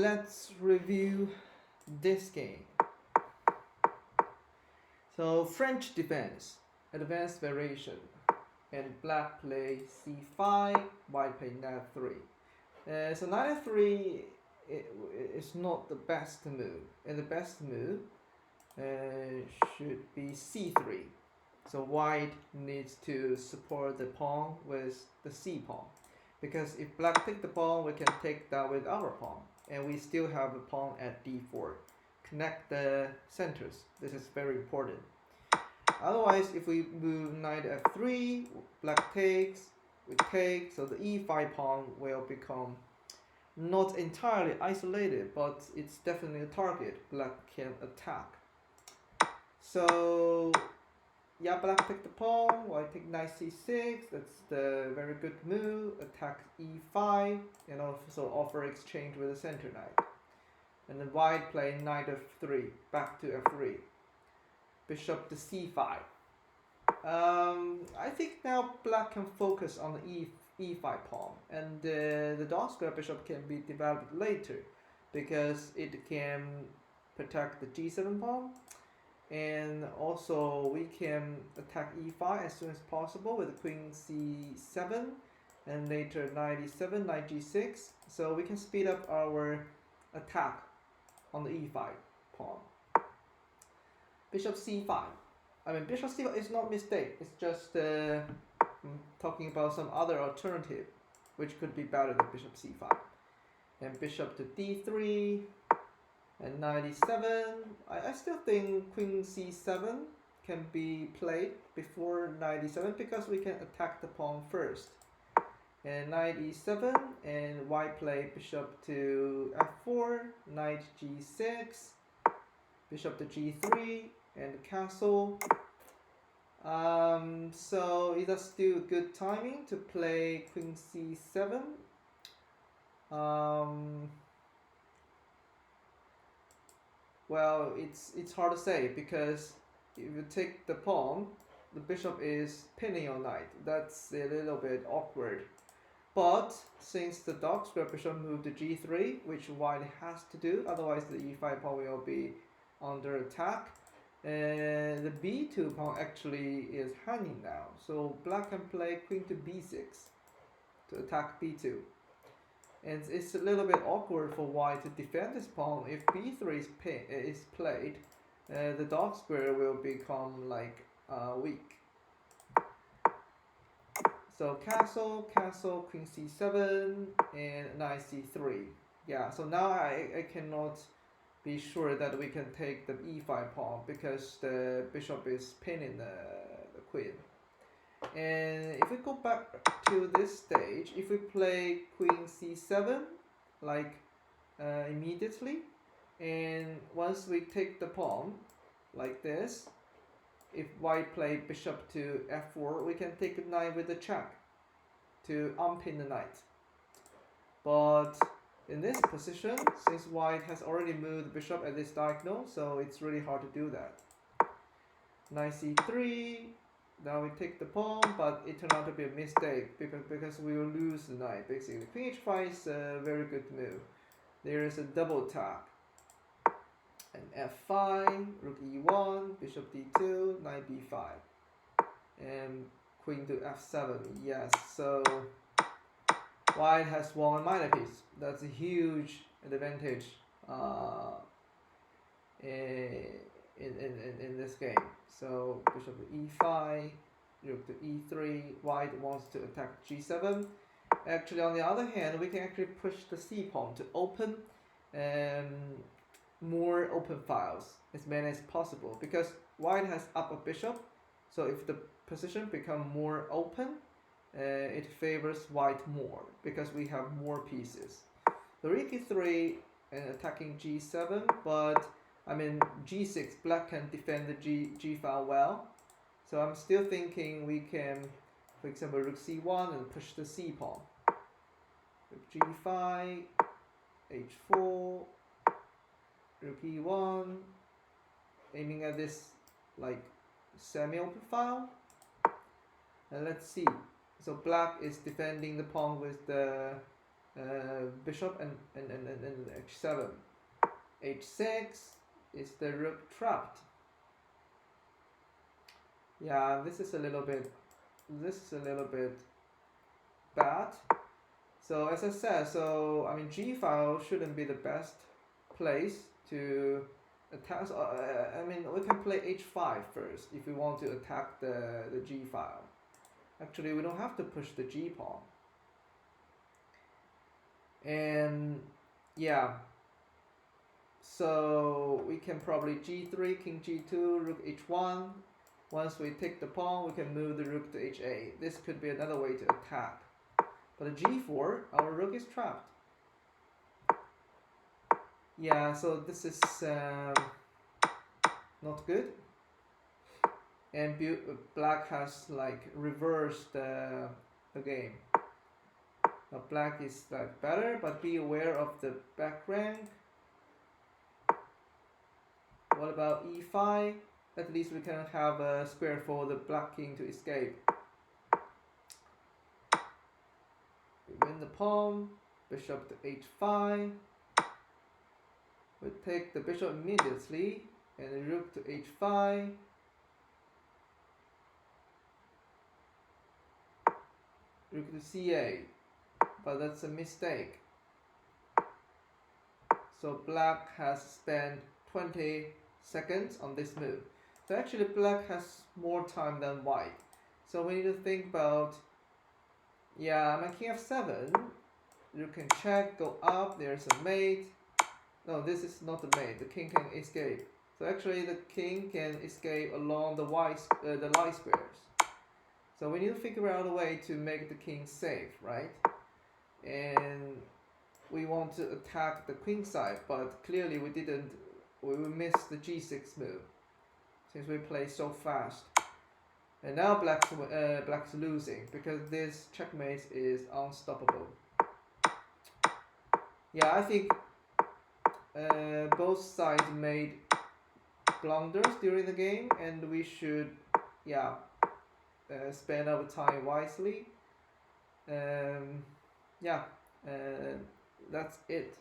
let's review this game. So French defense, advanced variation, and black play c5, white play knight 3. So knight 3 is not the best move, and the best move should be c3. So white needs to support the pawn with the c pawn, because if black take the pawn, we can take that with our pawn, and we still have a pawn at d4. Connect the centers. This is very important. Otherwise, if we move knight f3, black takes, we take, so the e5 pawn will become not entirely isolated, but it's definitely a target black can attack. So yeah, black take the pawn, white take knight c6, that's the very good move, attack e5, and also offer exchange with the center knight. And then white play knight f3, back to f3, bishop to c5. I think now black can focus on the e5 pawn, and the dark square bishop can be developed later, because it can protect the g7 pawn, and also we can attack e5 as soon as possible with queen c7, and later knight e7, knight g6, so we can speed up our attack on the e5 pawn. Bishop c5. I mean, bishop c5 is not a mistake, it's just talking about some other alternative which could be better than bishop c5. And bishop to d3 and knight e7. I still think queen c7 can be played before knight e7, because we can attack the pawn first. And knight e7, and white play bishop to f4, knight g6, bishop to g3, and castle. So is that still good timing to play queen c7? Well, it's hard to say, because if you take the pawn, the bishop is pinning your knight. That's a little bit awkward. But since the dark square bishop moved to g3, which white has to do, otherwise the e5 pawn will be under attack, and the b2 pawn actually is hanging now. So black can play queen to b6 to attack b2. And it's a little bit awkward for white to defend this pawn. If b3 is played, the dark square will become like weak. So castle, castle, queen c7, and knight c3. Yeah, so now I cannot be sure that we can take the e5 pawn, because the bishop is pinning the queen. And if we go back to this stage, if we play queen c7 like immediately, and once we take the pawn like this, if white play bishop to f4, we can take the knight with the check to unpin the knight. But in this position, since white has already moved the bishop at this diagonal, so it's really hard to do that. Knight c3, now we take the pawn, but it turned out to be a mistake, because we will lose the knight basically. Queen h5 is a very good move. There is a double attack. And f5, rook e1, bishop d2, knight b5, and queen to f7. Yes, so white has won a minor piece. That's a huge advantage in this game. So bishop to e5, rook to e3. White wants to attack g7. Actually, on the other hand, we can actually push the c pawn to open more open files, as many as possible, because white has up a bishop. So if the position become more open, it favors white more, because we have more pieces. So rook e3 and attacking g7, but I mean g6, black can defend the g file well. So I'm still thinking we can, for example, rook c1 and push the c pawn. Rook g5, h4, rook e1, aiming at this like semi-open file. And let's see. So black is defending the pawn with the bishop and h7. h6 is the rook trapped. Yeah, this is a little bit bad. So as I said, so I mean G file shouldn't be the best place to attack. I mean we can play h5 first if we want to attack the G file. Actually, we don't have to push the G pawn. And yeah, so we can probably G3, King G2, Rook H1. Once we take the pawn, we can move the Rook to H8. This could be another way to attack. But at G4, our Rook is trapped. Yeah, so this is not good. And black has like reversed the game. Now black is like better, but be aware of the back rank. What about e5? At least we can have a square for the black king to escape. We win the pawn, bishop to h5. We take the bishop immediately, and the rook to h5. Rook to c8, but that's a mistake. So black has spent 20 seconds on this move. So actually black has more time than white. So we need to think about, yeah, my king f7, you can check, go up, there's a mate. No, this is not a mate, the king can escape. So actually the king can escape along the light squares. So we need to figure out a way to make the king safe, right? And we want to attack the queen side, but clearly we missed the g6 move since we play so fast. And now black's losing because this checkmate is unstoppable. Yeah, I think both sides made blunders during the game, and we should, yeah, spend our time wisely. Yeah, that's it.